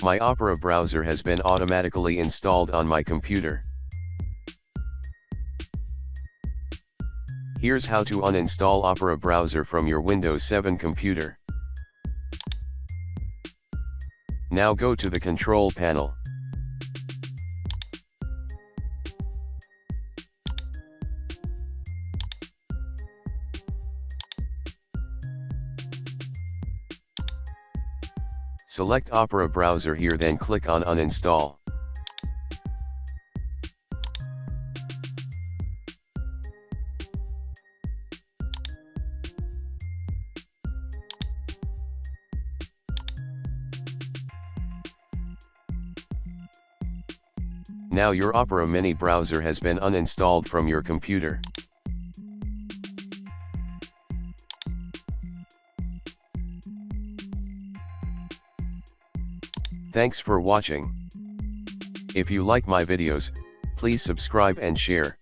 My Opera browser has been automatically installed on my computer. Here's how to uninstall Opera browser from your Windows 7 computer. Now go to the control panel. Select Opera browser here, then click on uninstall. Now your Opera Mini browser has been uninstalled from your computer. Thanks for watching. If you like my videos, please subscribe and share.